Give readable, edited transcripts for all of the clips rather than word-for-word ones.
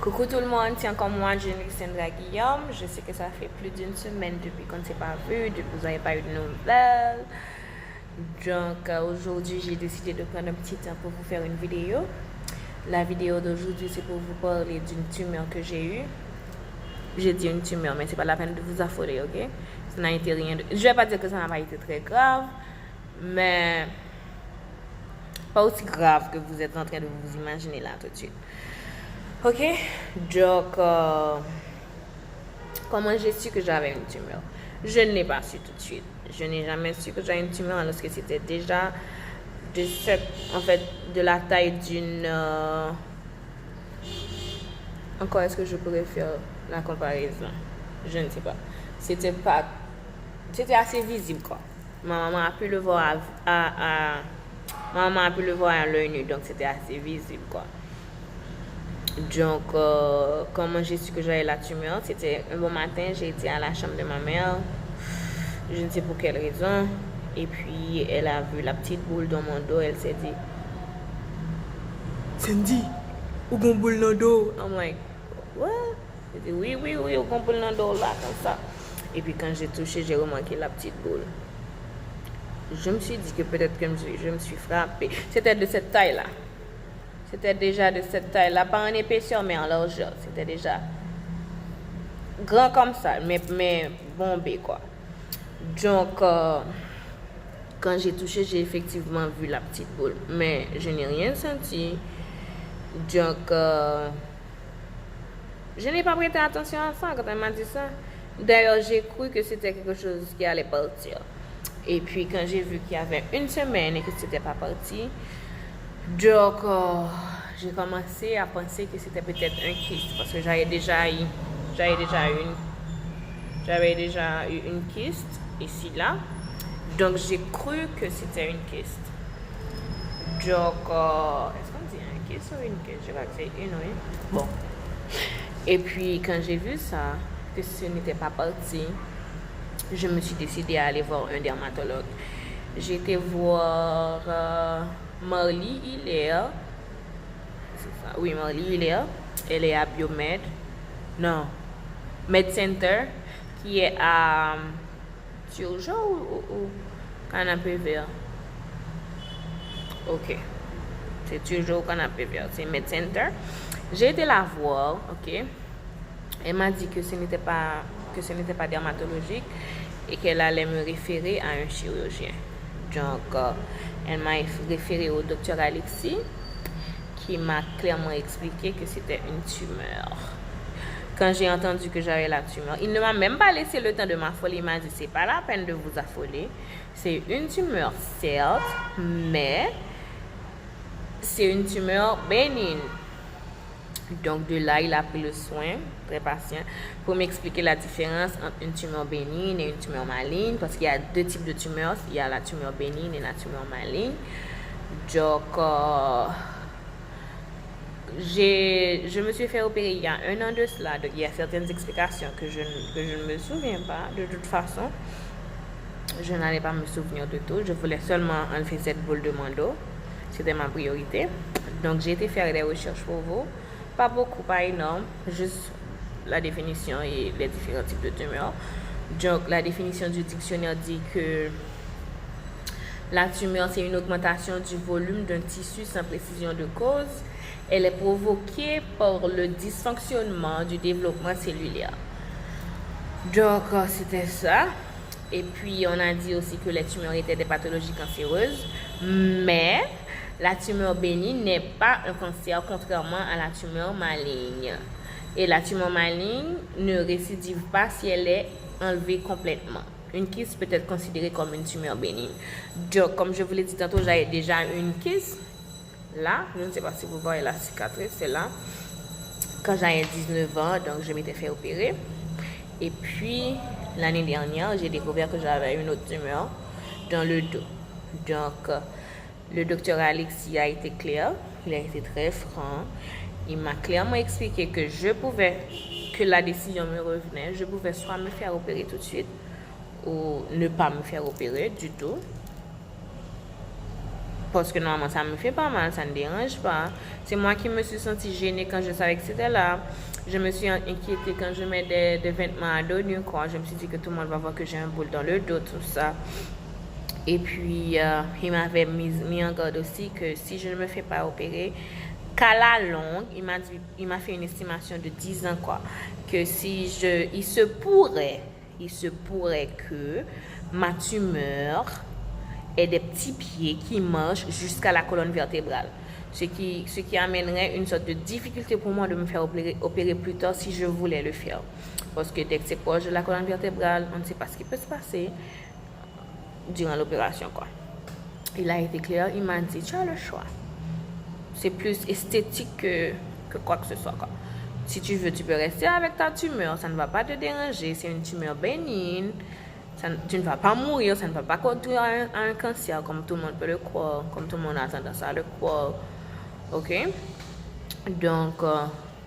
Coucou tout le monde, c'est encore moi, Jenny Sandra Guillaume. Je sais que ça fait plus d'une semaine depuis qu'on ne s'est pas vu, depuis que vous n'avez pas eu de nouvelles. Donc aujourd'hui, j'ai décidé de prendre un petit temps pour vous faire une vidéo. La vidéo d'aujourd'hui, c'est pour vous parler d'une tumeur que j'ai eue. J'ai dit une tumeur, mais c'est pas la peine de vous affoler, ok? Ça n'a été rien de... Je vais pas dire que ça n'a pas été très grave, mais pas aussi grave que vous êtes en train de vous imaginer là tout de suite. Ok, donc comment j'ai su que j'avais une tumeur? Je ne l'ai pas su tout de suite. Je n'ai jamais su que j'avais une tumeur alors que c'était déjà de la taille d'une... Encore, est-ce que je pourrais faire la comparaison? Je ne sais pas. C'était assez visible quoi. Ma maman a pu le voir ma maman a pu le voir à l'œil nu, donc c'était assez visible quoi. Donc, comment j'ai su que j'avais la tumeur? C'était un bon matin, j'ai été à la chambre de ma mère, je ne sais pour quelle raison, et puis elle a vu la petite boule dans mon dos, elle s'est dit, Sandy, où est une boule dans le dos? I'm like, what? Elle dit, oui, où est une boule dans le dos là, comme ça. Et puis quand j'ai touché, j'ai remarqué la petite boule. Je me suis dit que peut-être que je me suis frappée. C'était de cette taille-là. C'était déjà de cette taille-là, pas en épaisseur, mais en largeur. C'était déjà grand comme ça, mais bombé, quoi. Donc, quand j'ai touché, j'ai effectivement vu la petite boule, mais je n'ai rien senti. Donc, je n'ai pas prêté attention à ça quand elle m'a dit ça. D'ailleurs, j'ai cru que c'était quelque chose qui allait partir. Et puis, quand j'ai vu qu'il y avait une semaine et que c'était pas parti, donc, j'ai commencé à penser que c'était peut-être un kyste parce que j'avais déjà eu une kyste ici là. Donc, j'ai cru que c'était une kyste. Donc, est-ce qu'on dit un kyste ou une kyste? Je crois que c'est une, oui. Bon. Et puis, quand j'ai vu ça, que ce n'était pas parti, je me suis décidée à aller voir un dermatologue. J'ai été voir Marlie Hilaire. C'est ça. Oui, Marlie Hilaire. Elle est à Biomed. Non. Med Center. Qui est à Turgeon ou Canapé Vert. Ok. C'est Turgeon ou Canapé Vert. C'est Med Center. J'ai été la voir. Ok. Elle m'a dit que ce n'était pas dermatologique et qu'elle allait me référer à un chirurgien. Donc, elle m'a référé au docteur Alexis qui m'a clairement expliqué que c'était une tumeur. Quand j'ai entendu que j'avais la tumeur, il ne m'a même pas laissé le temps de m'affoler. Il m'a dit, c'est pas la peine de vous affoler. C'est une tumeur, certes, mais c'est une tumeur bénigne. Donc, de là, il a pris le soin, très patient, pour m'expliquer la différence entre une tumeur bénigne et une tumeur maligne. Parce qu'il y a deux types de tumeurs. Il y a la tumeur bénigne et la tumeur maligne. Donc, je me suis fait opérer il y a 1 an de cela. Donc, il y a certaines explications que je ne me souviens pas. De toute façon, je n'allais pas me souvenir de tout. Je voulais seulement enlever cette boule de mon dos. C'était ma priorité. Donc, j'ai été faire des recherches pour vous. Pas beaucoup, pas énorme, juste la définition et les différents types de tumeurs. Donc, la définition du dictionnaire dit que la tumeur, c'est une augmentation du volume d'un tissu sans précision de cause. Elle est provoquée par le dysfonctionnement du développement cellulaire. Donc, c'était ça. Et puis, on a dit aussi que les tumeurs étaient des pathologies cancéreuses, mais la tumeur bénigne n'est pas un cancer, contrairement à la tumeur maligne. Et la tumeur maligne ne récidive pas si elle est enlevée complètement. Une kyste peut être considérée comme une tumeur bénigne. Donc, comme je vous l'ai dit tantôt, j'avais déjà une kyste. Là, je ne sais pas si vous voyez la cicatrice, c'est là. Quand j'avais 19 ans, donc je m'étais fait opérer. Et puis, l'année dernière, j'ai découvert que j'avais une autre tumeur dans le dos. Donc, le docteur Alexis a été clair, il a été très franc. Il m'a clairement expliqué que la décision me revenait. Je pouvais soit me faire opérer tout de suite ou ne pas me faire opérer du tout. Parce que normalement, ça me fait pas mal, ça ne dérange pas. C'est moi qui me suis sentie gênée quand je savais que c'était là. Je me suis inquiétée quand je mets des vêtements à dos nu, quoi. Je me suis dit que tout le monde va voir que j'ai un boule dans le dos, tout ça. Et puis, il m'avait mis en garde aussi que si je ne me fais pas opérer, qu'à la longue, il m'a fait une estimation de 10 ans, quoi. Que si il se pourrait que ma tumeur ait des petits pieds qui marchent jusqu'à la colonne vertébrale. Ce qui amènerait une sorte de difficulté pour moi de me faire opérer plus tard si je voulais le faire. Parce que dès que c'est proche de la colonne vertébrale, on ne sait pas ce qui peut se passer durant l'opération, quoi. Il a été clair, il m'a dit, tu as le choix. C'est plus esthétique que quoi que ce soit, quoi. Si tu veux, tu peux rester avec ta tumeur, ça ne va pas te déranger, c'est une tumeur bénigne, tu ne vas pas mourir, ça ne va pas conduire à un cancer comme tout le monde peut le croire, comme tout le monde a tendance à le croire. Ok? Donc,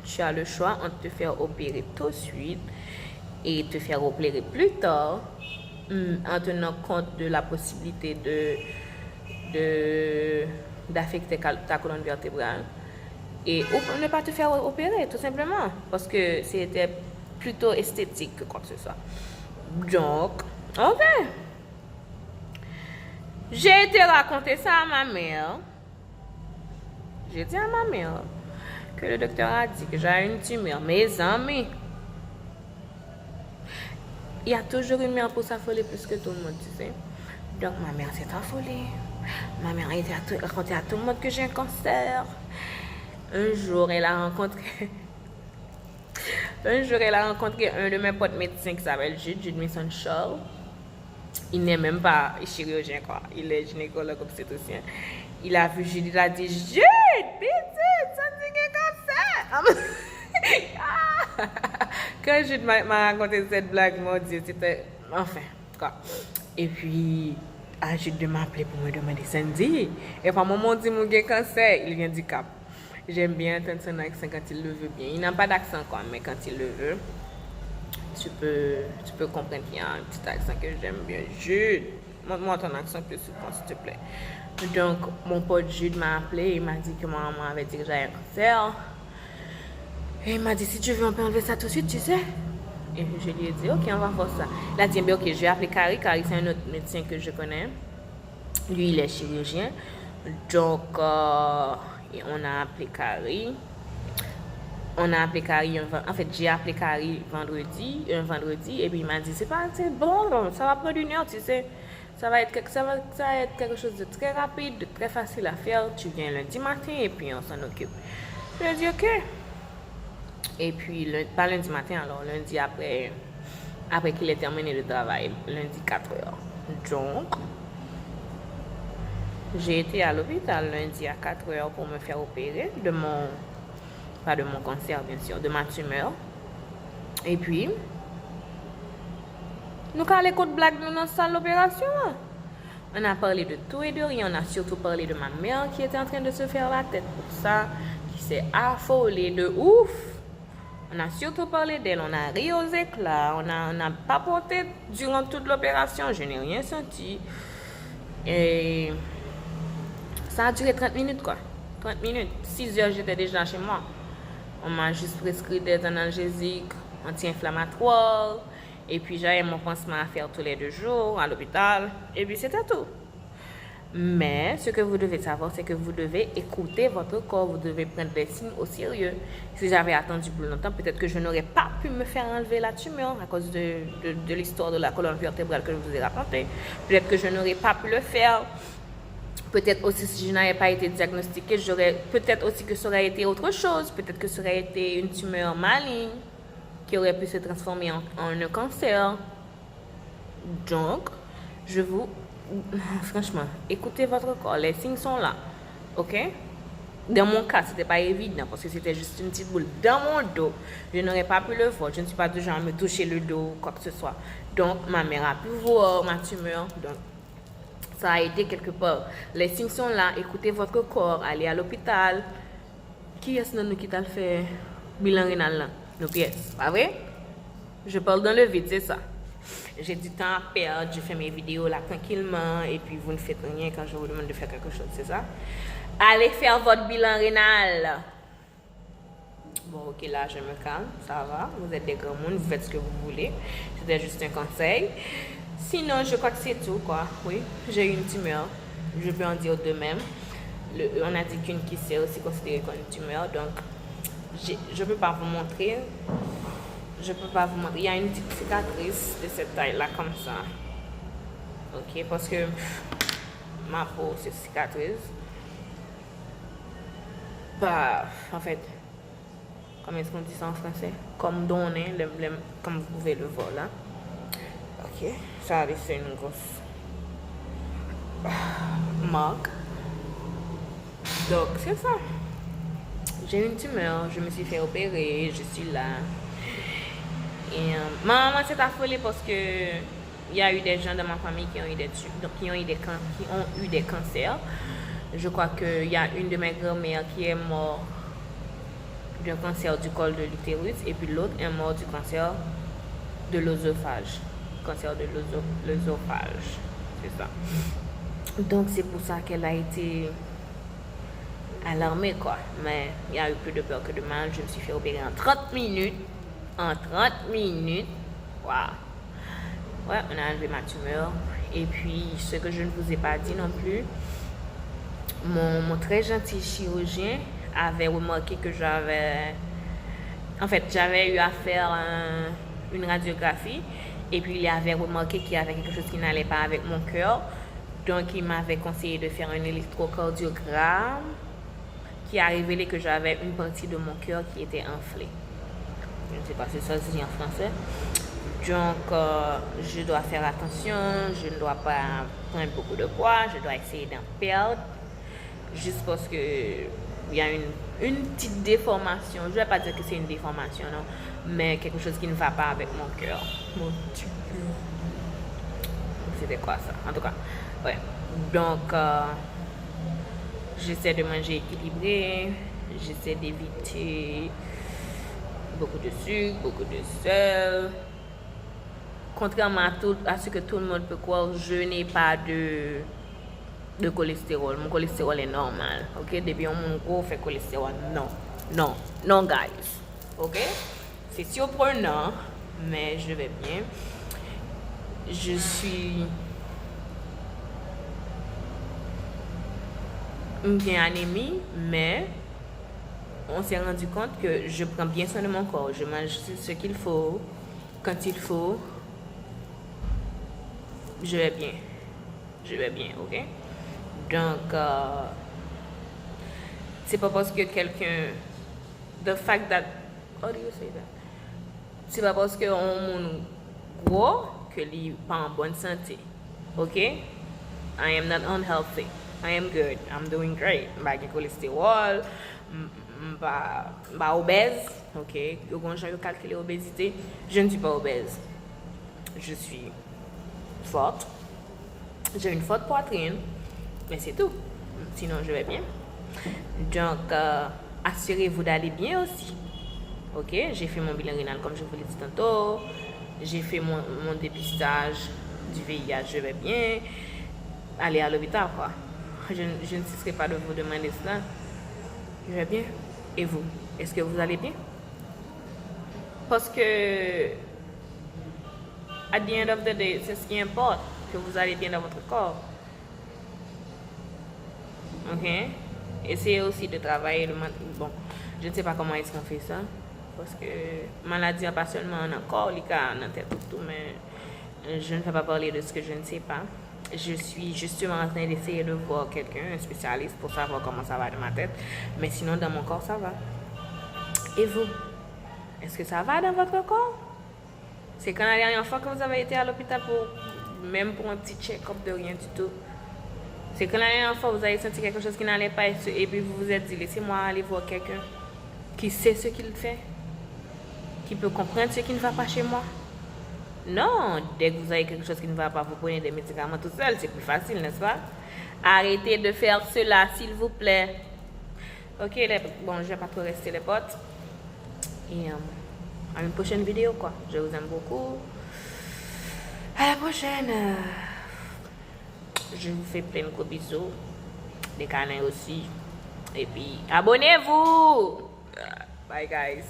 tu as le choix entre te faire opérer tout de suite et te faire opérer plus tard, en tenant compte de la possibilité d'affecter ta colonne vertébrale, et ou ne pas te faire opérer, tout simplement, parce que c'était plutôt esthétique que quoi que ce soit. Donc, ok. J'ai été raconter ça à ma mère. J'ai dit à ma mère que le docteur a dit que j'avais une tumeur. Mes amis, il y a toujours une mère pour s'affoler plus que tout le monde, tu sais. Donc ma mère s'est affolée. Ma mère a été raconter à tout le monde que j'ai un cancer. Un jour, elle a rencontré un de mes potes médecins qui s'appelle Jude Mason Shaw. Il n'est même pas chirurgien, quoi. Il est gynécologue obstétricien. Il a vu Jude, il a dit, Jude, petite, ça dit qu'il y a un cancer. Quand Jude m'a raconté cette blague, mon Dieu, c'était... Enfin, quoi. Et puis, Jude de m'appeler pour me demander Sandy. Et puis, maman dit, mon gars, cancer, il vient du Cap. J'aime bien entendre son accent quand il le veut bien. Il n'a pas d'accent, quoi, mais quand il le veut, tu peux comprendre qu'il y a un petit accent que j'aime bien. Jude, montre-moi ton accent plus souvent, s'il te plaît. Donc, mon pote Jude m'a appelé, il m'a dit que ma maman avait dit que j'avais un cancer. Et il m'a dit, si tu veux, on peut enlever ça tout de suite, tu sais. Et je lui ai dit, ok, on va faire ça. Il a dit, bien, ok, je vais appeler Carrie. Carrie, c'est un autre médecin que je connais. Lui, il est chirurgien. Donc, on a appelé Carrie. En fait, j'ai appelé Carrie un vendredi, et puis il m'a dit, c'est bon, ça va prendre une heure, tu sais. Ça va être quelque chose de très rapide, de très facile à faire. Tu viens lundi matin, et puis on s'en occupe. Je lui ai dit, ok. Et puis, pas lundi matin, alors lundi après qu'il ait terminé le travail, lundi 4 heures. Donc, j'ai été à l'hôpital lundi à 4 heures pour me faire opérer pas de mon cancer, bien sûr, de ma tumeur. Et puis, nous avons les côtes blagues dans notre salle d'opération. On a parlé de tout et de rien. On a surtout parlé de ma mère qui était en train de se faire la tête pour ça, qui s'est affolée de ouf. On a surtout parlé d'elle, on a ri aux éclats, on a papoté durant toute l'opération, je n'ai rien senti. Et ça a duré 30 minutes, quoi. 30 minutes. 6 heures, j'étais déjà chez moi. On m'a juste prescrit des analgésiques anti-inflammatoires. Et puis j'avais mon pansement à faire tous les 2 jours à l'hôpital. Et puis c'était tout. Mais ce que vous devez savoir, c'est que vous devez écouter votre corps. Vous devez prendre des signes au sérieux. Si j'avais attendu plus longtemps, peut-être que je n'aurais pas pu me faire enlever la tumeur à cause de l'histoire de la colonne vertébrale que je vous ai racontée. Peut-être que je n'aurais pas pu le faire. Peut-être aussi si je n'avais pas été diagnostiquée, peut-être aussi que ça aurait été autre chose. Peut-être que ça aurait été une tumeur maligne qui aurait pu se transformer en un cancer. Donc, franchement, écoutez votre corps. Les signes sont là. Ok? Dans mon cas, c'était pas évident parce que c'était juste une petite boule dans mon dos. Je n'aurais pas pu le voir. Je ne suis pas du genre à me toucher le dos, quoi que ce soit. Donc, ma mère a pu voir ma tumeur. Donc, ça a aidé quelque part. Les signes sont là. Écoutez votre corps. Allez à l'hôpital. Qui est-ce qui t'a fait bilan rénal là? Nos pièces. Pas vrai? Je parle dans le vide, c'est ça. J'ai du temps à perdre, je fais mes vidéos là tranquillement et puis vous ne faites rien quand je vous demande de faire quelque chose, c'est ça? Allez faire votre bilan rénal. Bon, ok, là, je me calme, ça va. Vous êtes des grands mondes, vous faites ce que vous voulez. C'était juste un conseil. Sinon, je crois que c'est tout, quoi. Oui, j'ai eu une tumeur. Je peux en dire de même. On a dit qu'une kyste est aussi considérée comme une tumeur, donc je ne peux pas vous montrer. Je peux pas vous montrer. Il y a une petite cicatrice de cette taille-là, comme ça. Ok, parce que ma peau, c'est cicatrice. Bah, en fait, comment est-ce qu'on dit ça en français? Comme donner, comme vous pouvez le voir là. Ok, ça a laissé une grosse marque. Donc, c'est ça. J'ai une tumeur, je me suis fait opérer, je suis là. Et ma maman s'est affolée parce que il y a eu des gens dans ma famille qui ont eu des cancers. Je crois qu'il y a une de mes grand-mères qui est morte d'un cancer du col de l'utérus et puis l'autre est mort du cancer de l'œsophage. Cancer de l'œsophage, c'est ça. Donc c'est pour ça qu'elle a été alarmée, quoi. Mais il y a eu plus de peur que de mal. Je me suis fait opérer en 30 minutes. En 30 minutes. Waouh. Ouais, on a enlevé ma tumeur. Et puis, ce que je ne vous ai pas dit non plus, mon très gentil chirurgien avait remarqué que j'avais eu à faire une radiographie. Et puis, il avait remarqué qu'il y avait quelque chose qui n'allait pas avec mon cœur. Donc, il m'avait conseillé de faire un électrocardiogramme qui a révélé que j'avais une partie de mon cœur qui était enflée. Je ne sais pas si ça se dit en français. Donc, je dois faire attention, je ne dois pas prendre beaucoup de poids, je dois essayer d'en perdre. Juste parce que il y a une petite déformation. Je ne vais pas dire que c'est une déformation, non, mais quelque chose qui ne va pas avec mon cœur. Mon petit cœur. C'était quoi ça? En tout cas, ouais. Donc, j'essaie de manger équilibré, j'essaie d'éviter beaucoup de sucre, beaucoup de sel. Contrairement à ce que tout le monde peut croire, je n'ai pas de cholestérol. Mon cholestérol est normal. Ok? Depuis mon gros fait cholestérol. Non, guys. Ok? C'est surprenant, mais je vais bien. Je suis bien anémie, mais on s'est rendu compte que je prends bien soin de mon corps. Je mange ce qu'il faut, quand il faut. Je vais bien, ok? Donc, c'est pas parce que quelqu'un, the fact that, how do you say that? C'est pas parce qu'on est gros que n'est pas en bonne santé, ok? I am not unhealthy. I am good. I'm doing great. Pas de cholestérol, pas obèse, ok? Quand je calcule l'obésité, je ne suis pas obèse. Je suis forte. J'ai une forte poitrine, mais c'est tout. Sinon, je vais bien. Donc, assurez-vous d'aller bien aussi. Ok? J'ai fait mon bilan rénal comme je vous l'ai dit tantôt. J'ai fait mon dépistage du VIH, je vais bien. Allez à l'hôpital, quoi. Je ne cesserai pas de vous demander cela. Je vais bien. Et vous? Est-ce que vous allez bien? Parce que at the end of the day, c'est ce qui importe, que vous allez bien dans votre corps. Ok? Essayez aussi de travailler le bon, je ne sais pas comment est-ce qu'on fait ça. Parce que maladie, pas seulement dans le corps, il y a dans la tête tout, mais je ne vais pas parler de ce que je ne sais pas. Je suis justement en train d'essayer de voir quelqu'un, un spécialiste, pour savoir comment ça va dans ma tête. Mais sinon, dans mon corps, ça va. Et vous? Est-ce que ça va dans votre corps? C'est quand la dernière fois que vous avez été à l'hôpital même pour un petit check-up de rien du tout. C'est quand la dernière fois vous avez senti quelque chose qui n'allait pas et puis vous vous êtes dit, laissez-moi aller voir quelqu'un qui sait ce qu'il fait, qui peut comprendre ce qui ne va pas chez moi. Non, dès que vous avez quelque chose qui ne va pas, vous prenez des médicaments tout seul, c'est plus facile, n'est-ce pas? Arrêtez de faire cela, s'il vous plaît. Ok, bon, je ne vais pas trop rester les potes. Et à une prochaine vidéo, quoi. Je vous aime beaucoup. À la prochaine. Je vous fais plein de gros bisous. Des câlins aussi. Et puis, abonnez-vous. Bye, guys.